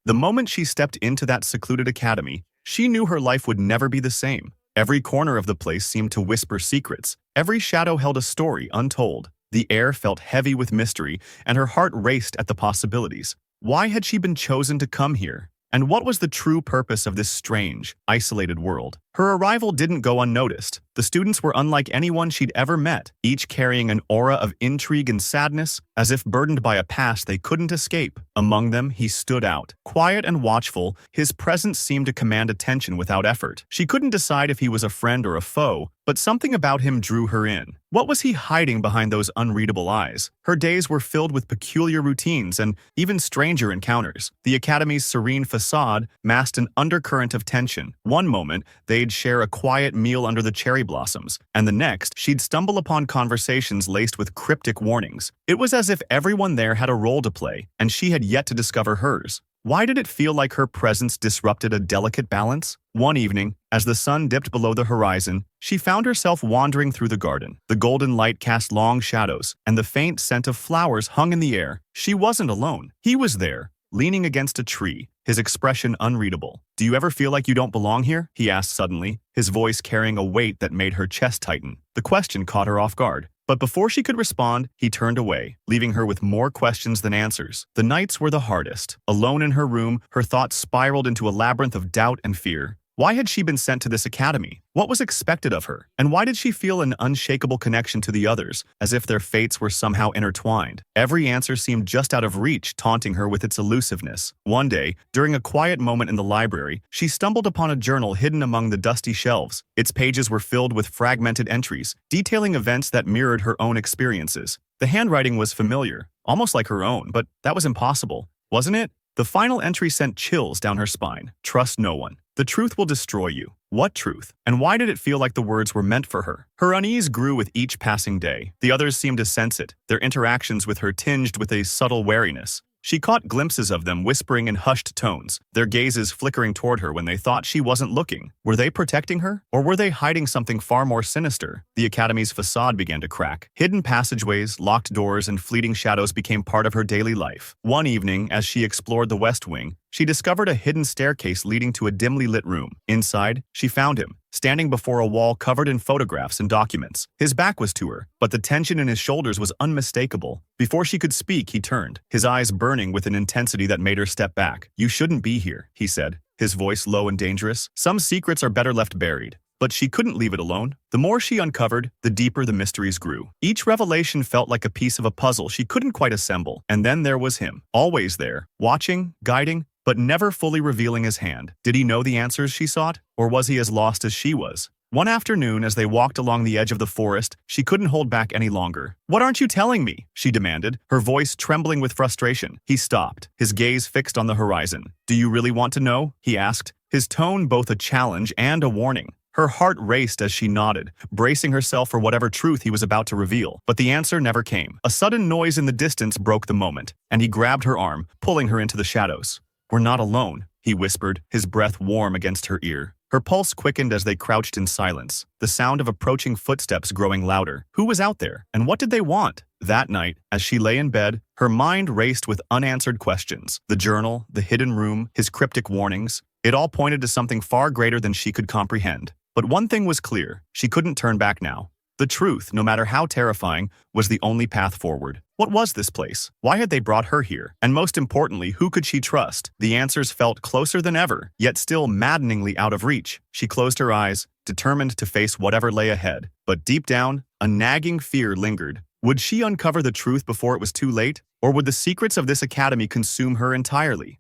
The moment she stepped into that secluded academy, she knew her life would never be the same. Every corner of the place seemed to whisper secrets. Every shadow held a story untold. The air felt heavy with mystery, and her heart raced at the possibilities. Why had she been chosen to come here? And what was the true purpose of this strange, isolated world? Her arrival didn't go unnoticed. The students were unlike anyone she'd ever met, each carrying an aura of intrigue and sadness, as if burdened by a past they couldn't escape. Among them, he stood out. Quiet and watchful, his presence seemed to command attention without effort. She couldn't decide if he was a friend or a foe, but something about him drew her in. What was he hiding behind those unreadable eyes? Her days were filled with peculiar routines and even stranger encounters. The academy's serene facade masked an undercurrent of tension. One moment, they'd share a quiet meal under the cherry blossoms, and the next, she'd stumble upon conversations laced with cryptic warnings. It was as if everyone there had a role to play, and she had yet to discover hers. Why did it feel like her presence disrupted a delicate balance? One evening, as the sun dipped below the horizon, she found herself wandering through the garden. The golden light cast long shadows, and the faint scent of flowers hung in the air. She wasn't alone. He was there, leaning against a tree, his expression unreadable. "Do you ever feel like you don't belong here?" he asked suddenly, his voice carrying a weight that made her chest tighten. The question caught her off guard. But before she could respond, he turned away, leaving her with more questions than answers. The nights were the hardest. Alone in her room, her thoughts spiraled into a labyrinth of doubt and fear. Why had she been sent to this academy? What was expected of her? And why did she feel an unshakable connection to the others, as if their fates were somehow intertwined? Every answer seemed just out of reach, taunting her with its elusiveness. One day, during a quiet moment in the library, she stumbled upon a journal hidden among the dusty shelves. Its pages were filled with fragmented entries, detailing events that mirrored her own experiences. The handwriting was familiar, almost like her own, but that was impossible, wasn't it? The final entry sent chills down her spine. Trust no one. The truth will destroy you. What truth? And why did it feel like the words were meant for her? Her unease grew with each passing day. The others seemed to sense it, their interactions with her tinged with a subtle wariness. She caught glimpses of them whispering in hushed tones, their gazes flickering toward her when they thought she wasn't looking. Were they protecting her? Or were they hiding something far more sinister? The academy's facade began to crack. Hidden passageways, locked doors, and fleeting shadows became part of her daily life. One evening, as she explored the West Wing, she discovered a hidden staircase leading to a dimly lit room. Inside, she found him, standing before a wall covered in photographs and documents. His back was to her, but the tension in his shoulders was unmistakable. Before she could speak, he turned, his eyes burning with an intensity that made her step back. "You shouldn't be here," he said, his voice low and dangerous. "Some secrets are better left buried." But she couldn't leave it alone. The more she uncovered, the deeper the mysteries grew. Each revelation felt like a piece of a puzzle she couldn't quite assemble. And then there was him, always there, watching, guiding, but never fully revealing his hand. Did he know the answers she sought? Or was he as lost as she was? One afternoon, as they walked along the edge of the forest, she couldn't hold back any longer. "What aren't you telling me?" she demanded, her voice trembling with frustration. He stopped, his gaze fixed on the horizon. "Do you really want to know?" he asked, his tone both a challenge and a warning. Her heart raced as she nodded, bracing herself for whatever truth he was about to reveal. But the answer never came. A sudden noise in the distance broke the moment, and he grabbed her arm, pulling her into the shadows. "We're not alone," he whispered, his breath warm against her ear. Her pulse quickened as they crouched in silence, the sound of approaching footsteps growing louder. Who was out there, and what did they want? That night, as she lay in bed, her mind raced with unanswered questions. The journal, the hidden room, his cryptic warnings, it all pointed to something far greater than she could comprehend. But one thing was clear, she couldn't turn back now. The truth, no matter how terrifying, was the only path forward. What was this place? Why had they brought her here? And most importantly, who could she trust? The answers felt closer than ever, yet still maddeningly out of reach. She closed her eyes, determined to face whatever lay ahead. But deep down, a nagging fear lingered. Would she uncover the truth before it was too late? Or would the secrets of this academy consume her entirely?